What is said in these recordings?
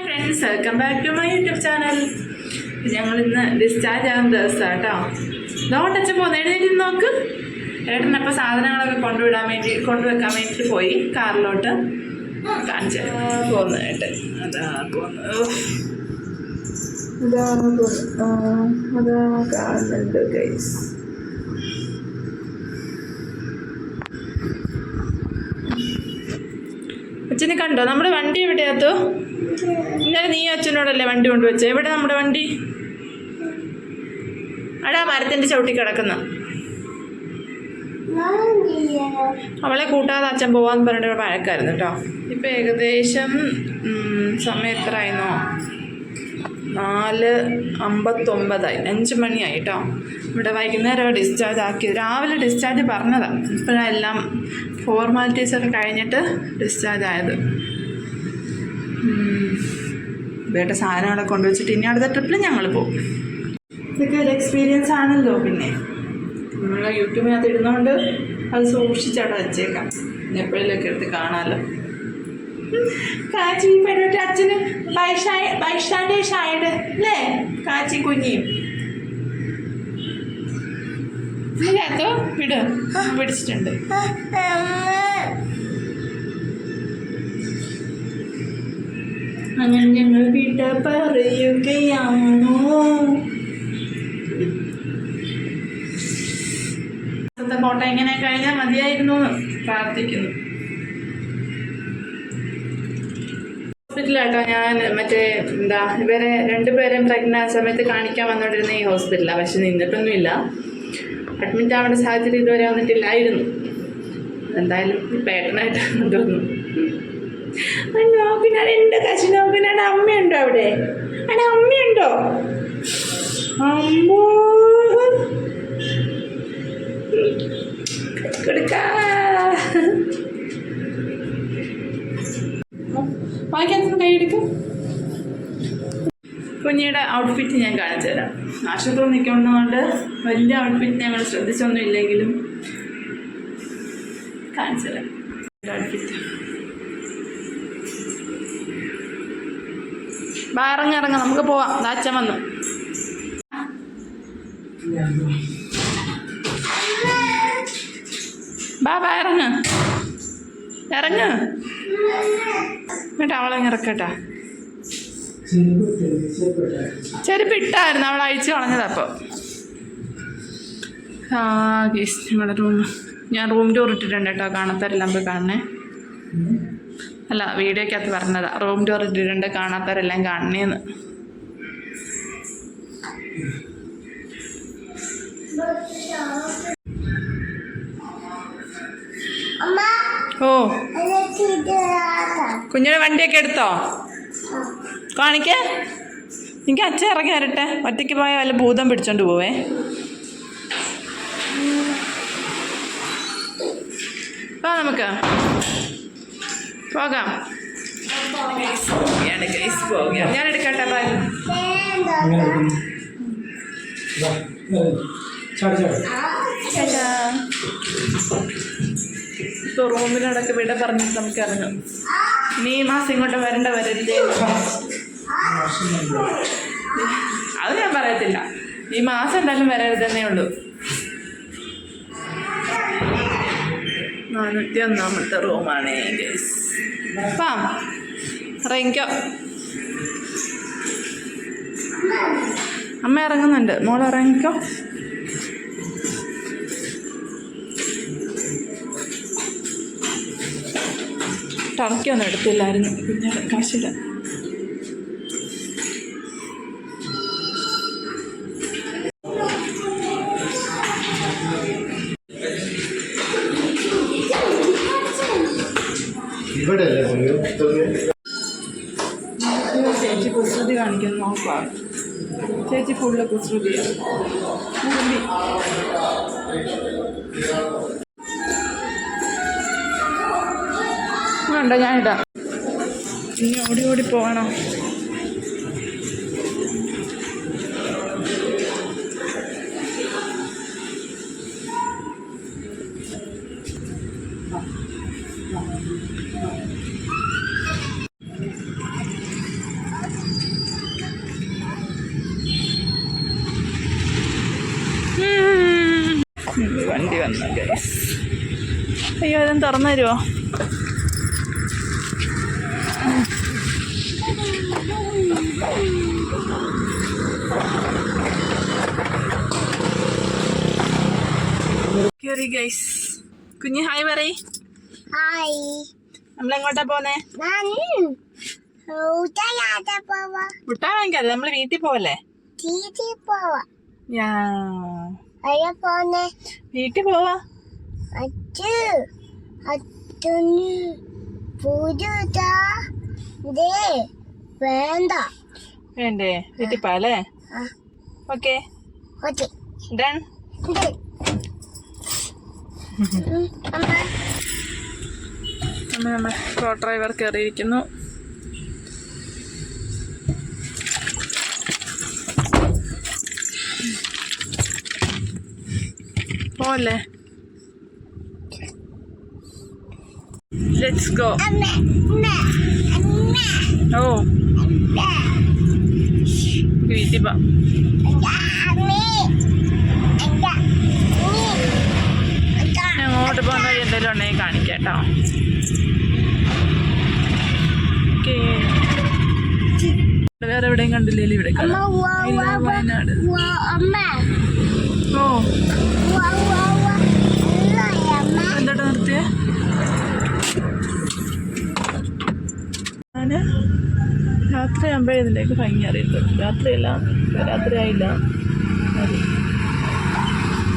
Friends, welcome back to my YouTube channel. ഞങ്ങൾ ഇന്ന് discharge ആകുന്ന ദിവസമാണ് കേട്ടോ. ഇതോണ്ട് അച്ഛൻ പോകുന്നത് എഴുന്നേറ്റ് നോക്ക്. ഏട്ടനപ്പോൾ സാധനങ്ങളൊക്കെ കൊണ്ടുവെക്കാൻ വേണ്ടിയിട്ട് പോയി കാറിലോട്ട്. കാണിച്ച പോകുന്നത് ഏട്ടൻ അതാ പോകുന്നത്. അതാ കാണുന്നുണ്ട് ഗൈസ്. അച്ഛനെ കണ്ടോ? നമ്മുടെ വണ്ടി എവിടെയാത്തോ? ഇന്നലെ നീ അച്ഛനോടല്ലേ വണ്ടി കൊണ്ടുവച്ചേ? എവിടെ നമ്മുടെ വണ്ടി? അടാ മരത്തിൻ്റെ ചവിട്ടി കിടക്കുന്ന. അവളെ കൂട്ടാതെ അച്ഛൻ പോവാന്ന് പറഞ്ഞിട്ട് വഴക്കായിരുന്നു കേട്ടോ. ഇപ്പം ഏകദേശം സമയം എത്രയായിരുന്നോ? 4:59 5 മണിയായി കേട്ടോ. ഇവിടെ വൈകുന്നേരം ഡിസ്ചാർജ് ആക്കിയത്. രാവിലെ ഡിസ്ചാർജ് പറഞ്ഞതാണ്. ഇപ്പോഴെല്ലാം ഫോർമാലിറ്റീസൊക്കെ കഴിഞ്ഞിട്ട് ഡിസ്ചാർജ് ആയത്. വേട്ട സാധനങ്ങളൊക്കെ കൊണ്ടുവച്ചിട്ട് ഇനി അടുത്ത ട്രിപ്പിൽ ഞങ്ങൾ പോകും. ഇതൊക്കെ ഒരു എക്സ്പീരിയൻസ് ആണല്ലോ. പിന്നെ നമ്മൾ യൂട്യൂബിനകത്ത് ഇടുന്നതുകൊണ്ട് അത് സൂക്ഷിച്ചവിടെ വെച്ചേക്കാം. എപ്പോഴേലൊക്കെ എടുത്ത് കാണാമല്ലോ. കാച്ചി പെണ്ണിട്ട് അച്ഛന് ബൈസ്റ്റാൻഡേഴ്സ് ആയിട്ട് അല്ലേ? കാച്ചി കുഞ്ഞിയും ഇതിനകത്തോ വിട് പിടിച്ചിട്ടുണ്ട്. അങ്ങനെ ഞങ്ങൾ വിട പറയുകയാണോ? കോട്ട ഇങ്ങനെ കഴിഞ്ഞാൽ മതിയായിരുന്നു പ്രാർത്ഥിക്കുന്നു. ഹോസ്പിറ്റലാട്ടോ. ഞാൻ മറ്റേ ഇവരെ 2 പേരെയും പ്രഗ്നൻ്റ് ആയ സമയത്ത് കാണിക്കാൻ വന്നുകൊണ്ടിരുന്ന ഈ ഹോസ്പിറ്റലാണ്. പക്ഷെ നിന്നിട്ടൊന്നുമില്ല. അഡ്മിറ്റ് ആവേണ്ട സാഹചര്യം ഇതുവരെ വന്നിട്ടില്ലായിരുന്നു. എന്തായാലും പേട്ടനായിട്ട് തോന്നുന്നു. നോക്കിനാണ് എൻ്റെ കശി. നോക്കിനാണ് അമ്മയുണ്ടോ അവിടെ? അവിടെ അമ്മയുണ്ടോ? അമ്മോ കൊടുക്കാ. വായിക്കാത്ത കൈയെടുക്കും. കുഞ്ഞിയുടെ ഔട്ട്ഫിറ്റ് ഞാൻ കാണിച്ചു തരാം. ആശുപത്രിയിൽ നിൽക്കുന്നതുകൊണ്ട് വലിയ ഔട്ട്ഫിറ്റ് ഞങ്ങൾ ശ്രദ്ധിച്ചൊന്നും ഇല്ലെങ്കിലും കാണിച്ചു തരാം. ഔട്ട്ഫിറ്റ് ഇറങ്ങ നമുക്ക് പോവാം. അച്ഛൻ വന്നു. ഇറങ്ങ് കേട്ടോ. അവളെ ഇറക്കട്ടാ. ചെരുപ്പിട്ടായിരുന്നു, അവൾ അഴിച്ചു കളഞ്ഞതപ്പോൾ. നമ്മുടെ റൂം ഞാൻ റൂം ടൂർ ഇട്ടിട്ടുണ്ട് കേട്ടോ. കാണാത്തവരെല്ലാം പോയി കാണണേ. അല്ല, വീഡിയോക്കകത്ത് പറഞ്ഞതാ. റൂം ടൂർ ഇട്ടിട്ടുണ്ട്, കാണാത്തവരെല്ലാം കാണണേന്ന്. ഓ, കുഞ്ഞിയുടെ വണ്ടിയൊക്കെ എടുത്തോ? കാണിക്കേ. എനിക്ക് അച്ഛൻ ഇറങ്ങി വരട്ടെ. ഒറ്റയ്ക്ക് പോയാൽ വല്ല ഭൂതം പിടിച്ചോണ്ട് പോവേ. നമുക്ക് പോകാം. ഞാൻ എടുക്കട്ടെ. ഇപ്പോൾ റൂമിനോടൊക്കെ വിട പറഞ്ഞിട്ട് നമുക്ക് ഇറങ്ങും. ഇനി ഈ മാസം ഇങ്ങോട്ട് വരരുതേ. അത് ഞാൻ പറയത്തില്ല. ഈ മാസം എന്തായാലും വരരുതെന്നേ ഉള്ളൂ. 401 റൂമാണ്. ഇറങ്ങിക്കോ. അമ്മ ഇറങ്ങുന്നുണ്ട്. മോൾ ഇറങ്ങിക്കോ. ടർക്കിയൊന്നും എടുത്തില്ലായിരുന്നു. പിന്നെ കാശില്ല. ചേച്ചി കുസൃതി കാണിക്കുന്നു. നോക്കാം. ചേച്ചി ഫുള്ള് കുസൃതിയാണ്. വേണ്ട, ഞാനിടാം. ഇനി ഓടി ഓടി പോകണം. വല്ലതും തുറന്നു തരുമോ? കേറി ഗൈസ്. കുഞ്ഞ് ഹായ് പറയ്. ഹായ്. നമ്മളെങ്ങോട്ടാ പോന്നേ? മുട്ടാ വാങ്ങിക്കാതെ നമ്മള് വീട്ടിൽ പോവല്ലേ? വീട്ടിൽ പോവാ. വേണ്ടേ? വീട്ടിൽ പോവാല്ലേ? Okay done. നമ്മൾ ഓട്ടോ ഡ്രൈവർ കയറിയിരിക്കുന്നു. പോലെ ലെറ്റ്സ് ഗോ. ഓ വീട്ടിൽ പോ. അങ്ങോട്ട് പോകുന്ന വഴി എന്തെങ്കിലും ഉണ്ടെങ്കിൽ കാണിക്കാം കേട്ടോ. വേറെ എവിടെയും കണ്ടില്ലേ? ഇവിടെ വയനാട്. ഓ എന്താ നിർത്തിയേ? ഞാൻ രാത്രിയാകുമ്പോഴേ ഇതിലേക്ക് ഭംഗി അറിയത്തുള്ളൂ. രാത്രിയല്ല, രാത്രിയായില്ല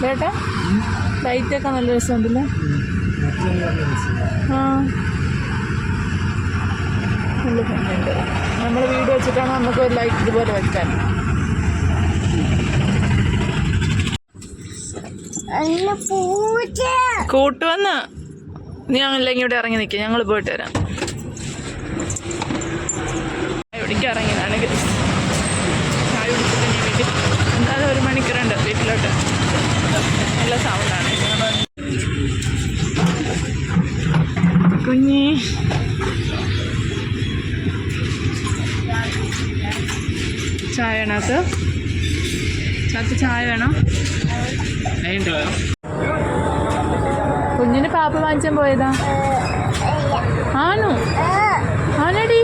ചേട്ടാ. ലൈറ്റൊക്കെ നല്ല രസമുണ്ടല്ലേ? ആ നല്ല ഭംഗിയുണ്ട്. നമ്മൾ വീട് വെച്ചിട്ടാണ് നമുക്ക് ഒരു ലൈറ്റ് ഇതുപോലെ വെക്കാൻ. കൂട്ടുവന്ന് നീ അങ്ങനെല്ലെങ്കിൽ ഇവിടെ ഇറങ്ങി നിൽക്കുക. ഞങ്ങൾ പോയിട്ട് വരാം. ഇവിടേക്ക് ഇറങ്ങിയതാണെങ്കിൽ ചായ കുടിച്ചിട്ട് ഞാൻ വീട്ടിൽ എന്തായാലും 1 മണിക്കൂറുണ്ട് വീട്ടിലോട്ട്. നല്ല സൗണ്ടാണ്. കുഞ്ഞി ചായ വേണോ? ചായ വേണോ? കുഞ്ഞിന് പാപ്പ വാങ്ങിച്ചാൻ പോയതാ? ആണോ? ആണടി.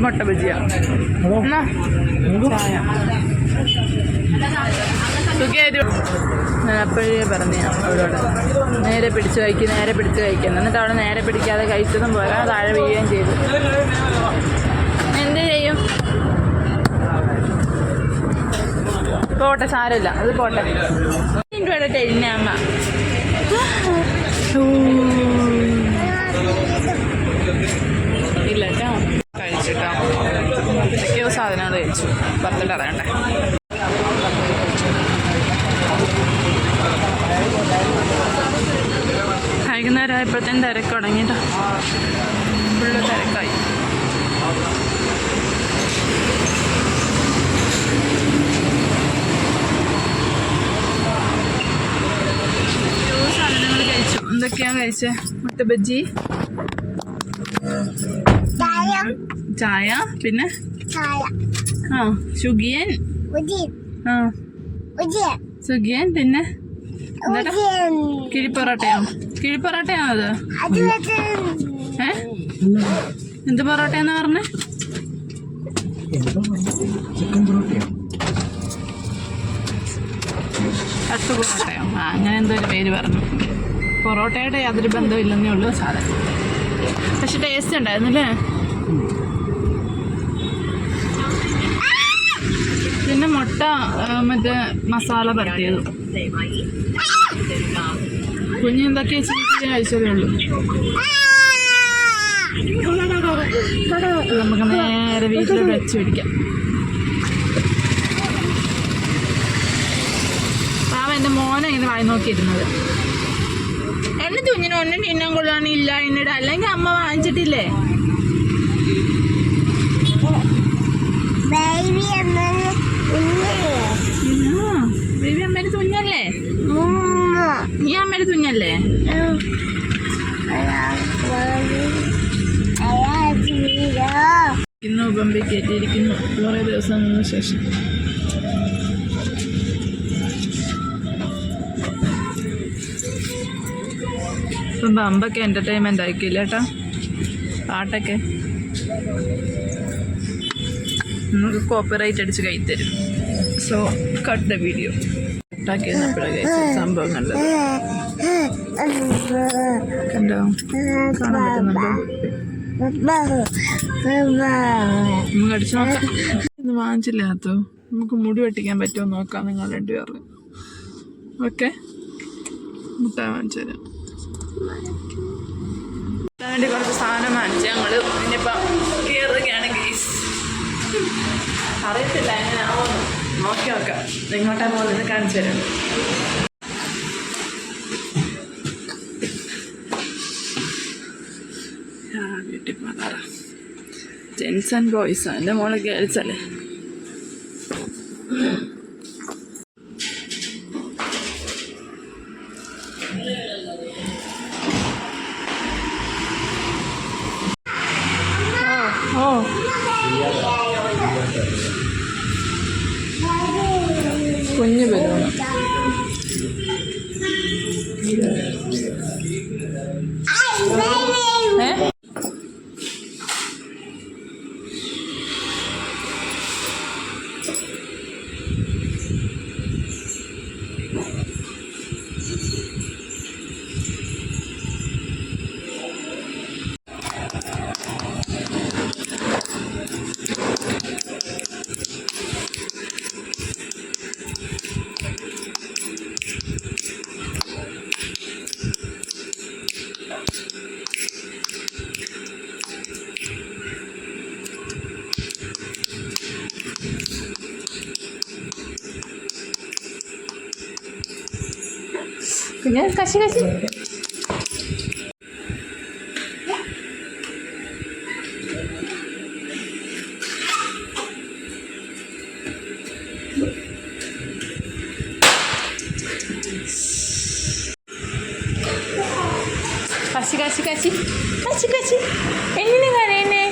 മുട്ട ബജിയ ചായ സുഖിയായിട്ട്. ഞാൻ അപ്പോഴേ പറഞ്ഞു അവരോട് നേരെ പിടിച്ച് കഴിക്കുന്നു. എന്നിട്ട് അവിടെ നേരെ പിടിക്കാതെ കഴിച്ചതും പോരാ, താഴെ വീഴുകയും ചെയ്തു. എന്ത് ചെയ്യും? പോട്ടെ, സാരമില്ല, അത് പോട്ടെ. ഇവിടെ കഴിഞ്ഞ അമ്മ ഇല്ല കേട്ടോ. കഴിച്ചിട്ടോ എന്തൊക്കെയോ സാധനങ്ങൾ കഴിച്ചു. പുറത്തിട്ട് അറിയണ്ടേ. വൈകുന്നേരം ആയപ്പോഴത്തേനും തിരക്ക് തുടങ്ങിട്ടോ. ഫുള്ള് തിരക്കായി. സാധനങ്ങൾ കഴിച്ചു. എന്തൊക്കെയാ കഴിച്ചേ? മുട്ട ബജ്ജി, ചായ, പിന്നെ സുഗിയൻ, സുഗിയൻ, പിന്നെ കിഴിപ്പൊറോട്ടയോ? കിഴിപ്പൊറോട്ടയാണോ അത്? എന്ത് പൊറോട്ടയാന്ന് പറഞ്ഞേ? കട്ട് പൊറോട്ടയോ? അങ്ങനെ എന്തോ ഒരു പേര് പറഞ്ഞു. പൊറോട്ടയുടെ യാതൊരു ബന്ധമില്ലെന്നേ ഉള്ളൂ സാധനം. പക്ഷെ ടേസ്റ്റ് ഉണ്ടായിരുന്നല്ലേ? പിന്നെ മുട്ട മറ്റേ മസാല പരത്തിയത്. കുഞ്ഞ് എന്തൊക്കെ കഴിച്ചതേ ഉള്ളൂ. നമുക്ക് നേരെ വീട്ടിലോട്ട് വെച്ച് പിടിക്കാം. പാവ എൻ്റെ മോനെ ഇങ്ങനെ വായി നോക്കിയിരുന്നത്. എന്നെ കുഞ്ഞിന് ഒന്നും തിന്നാൻ കൊള്ളാനില്ല എന്നിട്ട്. അല്ലെങ്കിൽ അമ്മ വാങ്ങിച്ചിട്ടില്ലേ? ബേബി അമ്മേടെ തുഞ്ഞല്ലേ? നീ അമ്മേടെ തുഞ്ഞല്ലേ? ഇന്ന് ബമ്പി കയറ്റിയിരിക്കുന്നു കുറേ ദിവസങ്ങൾക്ക് ശേഷം. ഇപ്പം ബമ്പൊക്കെ എൻ്റർടൈൻമെൻ്റ് ആക്കിയില്ല ഏട്ടാ, പാട്ടൊക്കെ നമുക്ക് കോപ്പിറൈറ്റ് അടിച്ച് കൈ തരും. Saw cut the video. കട്ടാക്കി കഴിഞ്ഞപ്പോഴാണ് സംഭവം കണ്ടത്. കണ്ടോ, കാണാൻ പറ്റുന്നുണ്ടോ? നമുക്ക് അടിച്ചു നോക്കാം. ഇന്ന് വാങ്ങിച്ചില്ലാത്തോ, നമുക്ക് മുടി വെട്ടിക്കാൻ പറ്റുമോ നോക്കാം നിങ്ങൾ രണ്ടുപേർക്ക്. ഓക്കെ, മുട്ട വാങ്ങിച്ചു തരാം. വേണ്ടി കുറച്ച് സാധനം വാങ്ങിച്ചു ഞങ്ങൾ. ഇനിയിപ്പം കയറുകയാണ് ഗൈസ്. അറിയത്തില്ല എങ്ങനെയാവുമെന്ന്, നോക്കി നോക്കാം. എങ്ങോട്ടാ പോകുന്നത് കാണിച്ചു തരാം. Beauty parlour gents and boys. എൻ്റെ മോള് ഗേൾസ് അല്ലേ. ഓ കുഞ്ഞു ബലൂണ്. പിന്നെ കശി കശി കശി കശി കശി കശി കശി. എങ്ങനെ കരയുന്നേ?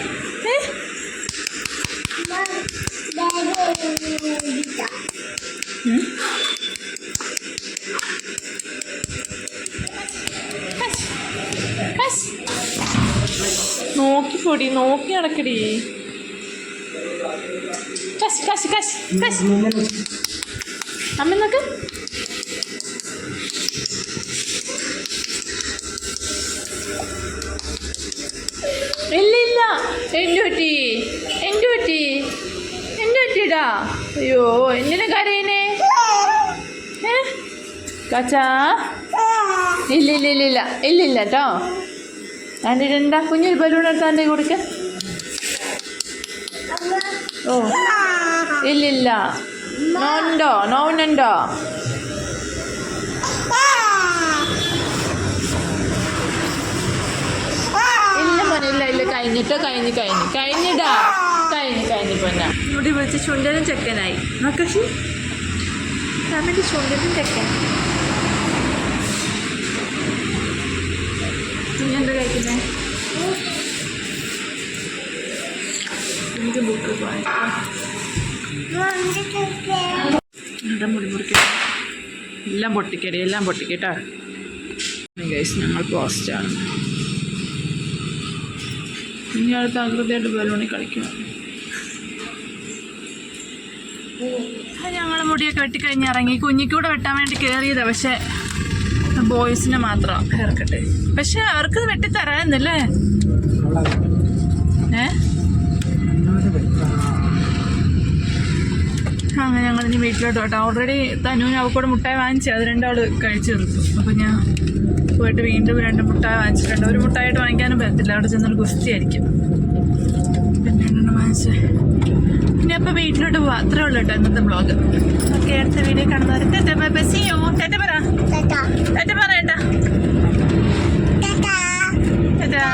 നോക്കി പൊടി, നോക്കി നടക്കടി. കശി കശി കശി കശി. അമ്മ നോക്ക്. ഇല്ലില്ല, എൻ്റെ കുട്ടി, എൻ്റെ കുട്ടി, എൻ്റെ കുട്ടിടാ. അയ്യോ, എന്തിനാ കരയുന്നേ? കച്ചാ ഇല്ലില്ലില്ല ഇല്ലില്ല കേട്ടോ. ആൻ്റെ എന്താ കുഞ്ഞൊരു ബലൂൺ എടുത്ത് ആൻ്റെ കൊടുക്ക. ഓ ഇല്ലില്ല, നോണ്ടോ നോവുന്നുണ്ടോ? ഇല്ല മോനെ, ഇല്ല ഇല്ല, കഴിഞ്ഞിട്ടോ, കഴിഞ്ഞിടാ, കഴിഞ്ഞു പൊന്നാ. മുടി വിളിച്ച് ചുണ്ടനും ചെക്കനായി. നോക്കശി ഫാമിലി ചുണ്ടനും ചെക്കൻ. നീ എന്താ കഴിക്കുന്നേ? എനിക്ക് ബുക്ക് മുടി മുറിക്കട്ടെ. എല്ലാം പൊട്ടിക്കടി, എല്ലാം പൊട്ടിക്കട്ടോ ഗൈസ്. ഞങ്ങൾ പോസ്റ്റാണ്. ഇനി അടുത്ത ആകൃതിയായിട്ട് ബലൂണിൽ കളിക്കണം. ഞങ്ങൾ മുടിയൊക്കെ വെട്ടിക്കഴിഞ്ഞ് ഇറങ്ങി. കുഞ്ഞിക്കൂടെ വെട്ടാൻ വേണ്ടി കയറിയതാണ്, പക്ഷെ ബോയ്സിനെ മാത്രം ഹെയർ കട്ട്. പക്ഷെ അവർക്ക് വെട്ടിത്തരാന്നല്ലേ? അങ്ങനെ ഞങ്ങളിനി വീട്ടിലോട്ട് പോട്ടെ. ഓൾറെഡി തനുവിന് അവക്കൂടെ മുട്ടായി വാങ്ങിച്ചു, അത് രണ്ടാൾ കഴിച്ചു തീർത്തു. അപ്പം ഞാൻ പോയിട്ട് വീണ്ടും 2 മുട്ടായി വാങ്ങിച്ചിട്ടുണ്ട്. ഒരു മുട്ടായിട്ട് വാങ്ങിക്കാനും പറ്റത്തില്ല, അവിടെ ചെന്നൊരു ഗുസ്തിയായിരിക്കും. പിന്നെ 2 വാങ്ങിച്ചേ. പിന്നെ അപ്പം വീട്ടിലോട്ട് പോവാം. അത്രേ ഉള്ളൂ കേട്ടോ ഇന്നത്തെ ബ്ലോഗ്. ഓക്കെ, അടുത്ത വീഡിയോ കാണുന്നവർ ബസ്സിയോ ടാറ്റ പറ. ടാറ്റ പറ ഏട്ടാ. ടാറ്റാ.